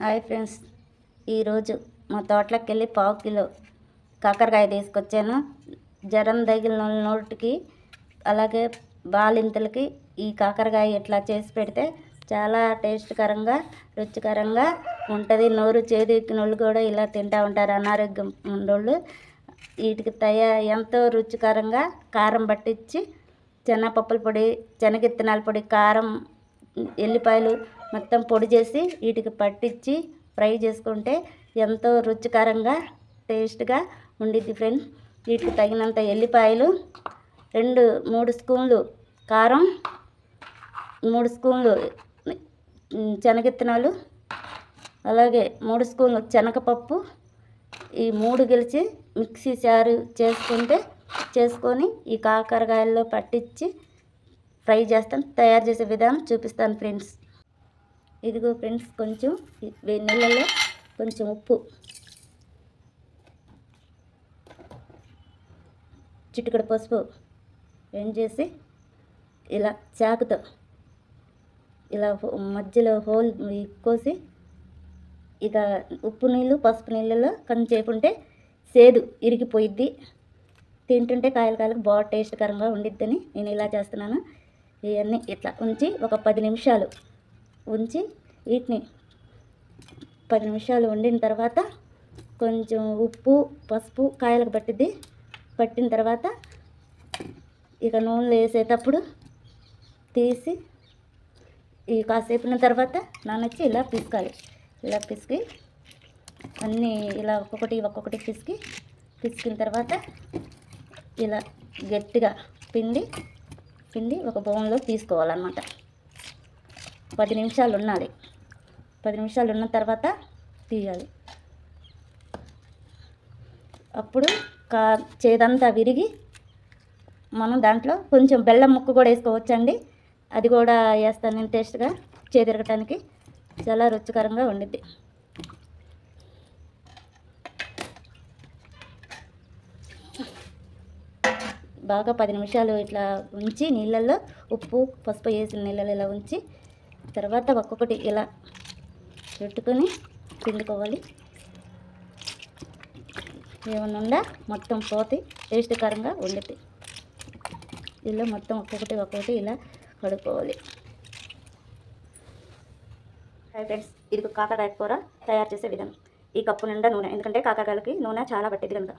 Hi friends, ఈరోజు మా తోటలోకి వెళ్ళి పావు కిలో కాకరకాయ తీసుకొచ్చాను. జ్వరం తగిలిన నోటికి అలాగే బాలింతలకి ఈ కాకరకాయ ఇట్లా చేసి పెడితే చాలా టేస్ట్కరంగా రుచికరంగా ఉంటుంది. నోరు చేదెక్కిన వాళ్ళు కూడా ఇలా తింటూ ఉంటారు, అనారోగ్యం ఉన్నోళ్ళు. వీటికి ఎంతో రుచికరంగా కారం పట్టించి శనగపప్పుల పొడి, శనగిత్తనాల పొడి, కారం, ఎల్లిపాయలు మొత్తం పొడి చేసి వీటికి పట్టించి ఫ్రై చేసుకుంటే ఎంతో రుచికరంగా టేస్ట్గా ఉండిద్ది ఫ్రెండ్స్. వీటికి తగినంత ఎల్లిపాయలు, 3 స్పూన్లు కారం, 3 స్పూన్లు శనగిత్తనాలు, అలాగే 3 స్పూన్లు శనగపప్పు, ఈ 3 కలిసి మిక్సీ జారు చేసుకొని ఈ కాకరకాయల్లో పట్టించి ఫ్రై చేస్తాను. తయారు చేసే విధానం చూపిస్తాను ఫ్రెండ్స్. ఇదిగో ఫ్రెండ్స్, కొంచెం వేడి నీళ్ళల్లో కొంచెం ఉప్పు, చిటికెడు పసుపు చేసి ఇలా చాకుతో ఇలా మధ్యలో హోల్ కోసి ఇక ఉప్పు నీళ్ళు పసుపు నీళ్ళలో కొంచెంసేపు ఉంటే సేదు ఇరిగిపోయిద్ది. తింటుంటే కాయలకు బాగా టేస్ట్కరంగా ఉండిద్దని నేను ఇలా చేస్తున్నాను. ఇవన్నీ ఇట్లా ఉంచి ఒక 10 నిమిషాలు ఉంచి వీటిని 10 నిమిషాలు వండిన తర్వాత కొంచెం ఉప్పు పసుపు కాయలకు పట్టిన తర్వాత ఇక నూనెలో వేసేటప్పుడు తీసి ఈ కాసేపున తర్వాత నానొచ్చి ఇలా పిసకాలి. ఇలా పిసికి అన్నీ ఇలా ఒక్కొక్కటి పిసికిన తర్వాత ఇలా గట్టిగా పిండి ఒక బౌన్లో తీసుకోవాలన్నమాట. 10 నిమిషాలు ఉండాలి. 10 నిమిషాలు ఉన్న తర్వాత తీయాలి. అప్పుడు చేదంతా విరిగి మనం దాంట్లో కొంచెం బెల్లం ముక్క కూడా వేసుకోవచ్చండి. అది కూడా వేస్తాను నేను టేస్ట్గా చేదిరగటానికి చాలా రుచికరంగా ఉండిద్ది. బాగా 10 నిమిషాలు ఇట్లా ఉంచి నీళ్ళల్లో ఉప్పు పసుపు వేసిన నీళ్ళలో ఇలా ఉంచి తర్వాత ఒక్కొక్కటి ఇలా పెట్టుకొని పిండుకోవాలి. ఏమన్నా మొత్తం పోతే టేస్ట్కరంగా ఉండుద్ది. ఇలా మొత్తం ఒక్కొక్కటి ఇలా కడుక్కోవాలి. హాయ్ ఫ్రెండ్స్, ఇది కాకరకాయ కూర తయారు చేసే విధానం. ఈ కప్పు నిండా నూనె, ఎందుకంటే కాకరకాయలకి నూనె చాలా పట్టింది కనుక.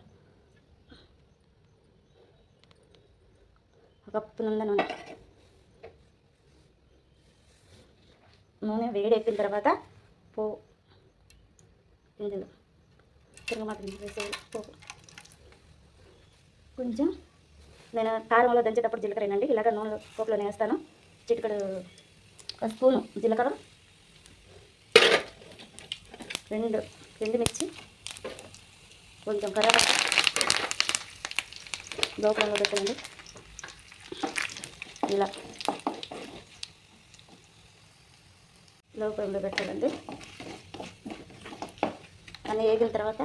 కప్పు నిండా నూనె వేడెక్కిన తర్వాత ఇందులో తిరగమాత వేసేయాలి. కొంచెం నేను కారంలో దంచేటప్పుడు జీలకర్ర వేయండి. ఇలాగ నూనె పోపులోనే వేస్తాను. చిటికెడు స్పూను జీలకర్ర, 2 ఎండుమిర్చి, కొంచెం కరివేపాకు లోపలంలో పెట్టండి. ఇలా లోపలంలో పెట్టాలండి. అన్నీ వేగిన తర్వాత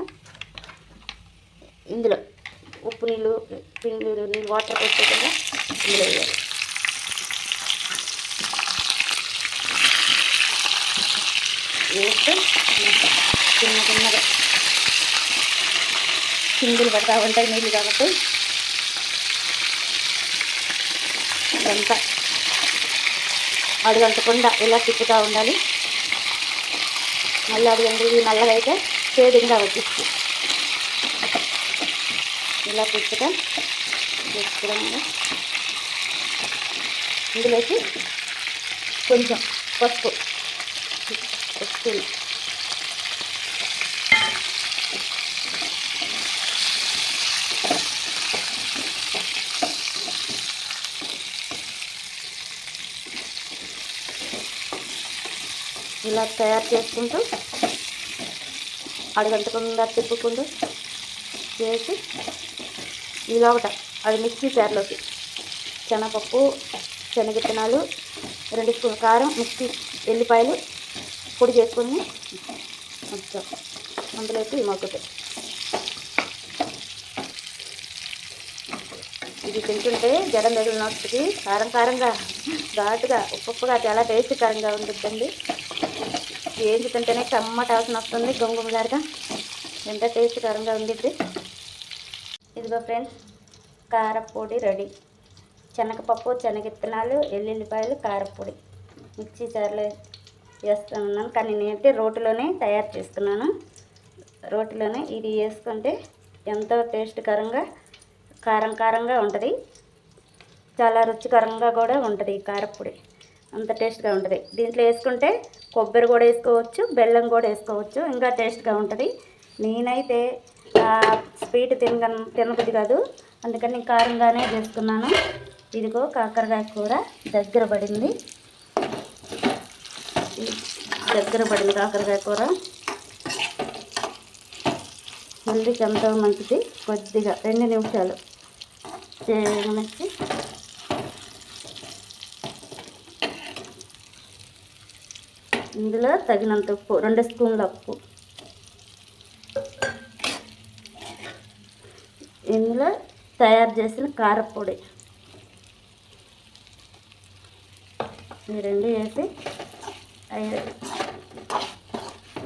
ఇందులో ఉప్పు నీళ్ళు వాటర్ పోసుకోకుండా ఇందులో వేయాలి. వేస్తే చిన్నగా చిందులు పడతా ఉంటాయి నీళ్ళు కాబట్టి ఇదంతా అడుగంటకుండా ఇలా తిప్పుతూ ఉండాలి. మళ్ళీ అడుగండి నల్లగా అయితే చేదుగా వచ్చింది. ఇలా తిప్పుతాం. ఇందులోకి కొంచెం పసుపు ఇలా తయారు చేసుకుంటూ అడుగంటకుండా తిప్పుకుంటూ చేసి ఇలాగట అది మిక్సీ జార్లోకి శనగపప్పు, శనగిత్తనాలు, 2 స్పూన్ల కారం, మిక్సీ ఎల్లిపాయలు పొడి చేసుకొని మొత్తం అందులోకి మొక్కతే ఇది తింటుంటే జడం తగిలినట్టుకి కారంగా ఘాటుగా ఉప్పుగా చాలా టేస్టీకరంగా ఉంటుందండి. వేయించుకుంటేనే టమాటా వాసన వస్తుంది, గుమగుమలాడుగా ఎంత టేస్ట్కరంగా ఉండిద్ది. ఇదిగో ఫ్రెండ్స్, కారపొడి రెడీ. శనగపప్పు, శనగిత్తనాలు, ఎల్లుల్లిపాయలు, కారపొడి మిక్సీ జార్లో వేస్తున్నాను. కానీ నేనైతే రోటిలోనే తయారు చేసుకున్నాను. రోటిలోనే ఇది వేసుకుంటే ఎంతో టేస్ట్కరంగా, కారంగా ఉంటుంది. చాలా రుచికరంగా కూడా ఉంటుంది. ఈ కారపొడి అంత టేస్ట్గా ఉంటుంది. దీంట్లో వేసుకుంటే కొబ్బరి కూడా వేసుకోవచ్చు, బెల్లం కూడా వేసుకోవచ్చు, ఇంకా టేస్ట్గా ఉంటుంది. నేనైతే స్వీట్ తినబుద్ధి కాదు, అందుకని కారంగానే చేసుకున్నాను. ఇదిగో కాకరకాయ కూర దగ్గర పడింది కాకరకాయ కూర. హెల్దీకి ఎంతో మంచిది. కొద్దిగా 2 నిమిషాలు చేయమని ఇందులో తగినంత ఉప్పు, 2 స్పూన్ల ఉప్పు. ఇందులో తయారు చేసిన కారపొడి ఈ 2 వేసి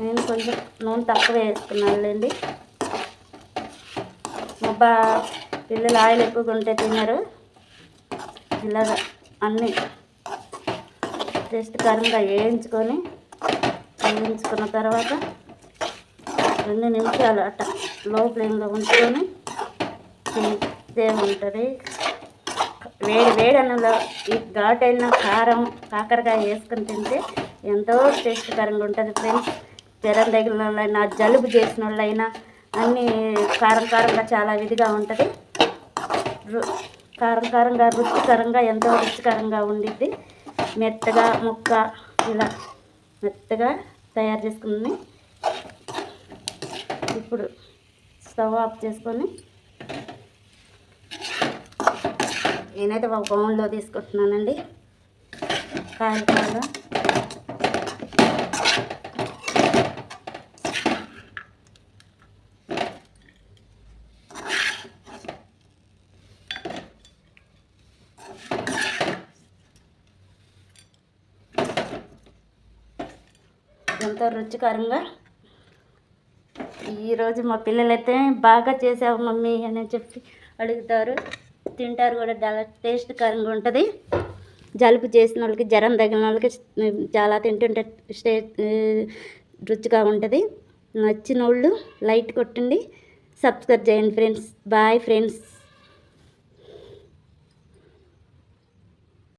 నేను కొంచెం నూనె తక్కువ వేసుకున్నానులేండి. పిల్లలు ఆయిల్ ఎక్కువగా ఉంటే తిన్నారు. ఇలాగ అన్నీ టేస్ట్కరంగా వేయించుకున్న తర్వాత 2 నిమిషాలు అట్ట లో ఫ్లేమ్లో ఉంచుకొని తింటే ఉంటుంది. వేడి అన్నంలో ఈ ఘాటైన కారం కాకరకాయ వేసుకొని తింటే ఎంతో టేస్ట్కరంగా ఉంటుంది ఫ్రెండ్స్. జ్వరం తగిలిన వాళ్ళైనా, జలుబు చేసిన వాళ్ళైనా అన్నీ కారంగా చాలా విధిగా ఉంటుంది. కారంగా రుచికరంగా, ఎంతో రుచికరంగా ఉండిద్ది. మెత్తగా ముక్క ఇలా మెత్తగా తయారు చేసుకుని ఇప్పుడు స్టవ్ ఆఫ్ చేసుకొని నేనైతే ఒక బౌల్లో తీసుకుంటున్నానండి. కాయలు ఎంతో రుచికరంగా. ఈరోజు మా పిల్లలైతే బాగా చేసావు మమ్మీ అని చెప్పి అడుగుతారు, తింటారు కూడా. చాలా టేస్ట్కరంగా ఉంటుంది. జలుబు చేసిన వాళ్ళకి, జ్వరం తగిలిన వాళ్ళకి చాలా తింటుంటే రుచిగా ఉంటుంది. నచ్చిన వాళ్ళు లైక్ కొట్టండి, సబ్స్క్రైబ్ చేయండి ఫ్రెండ్స్. Bye friends.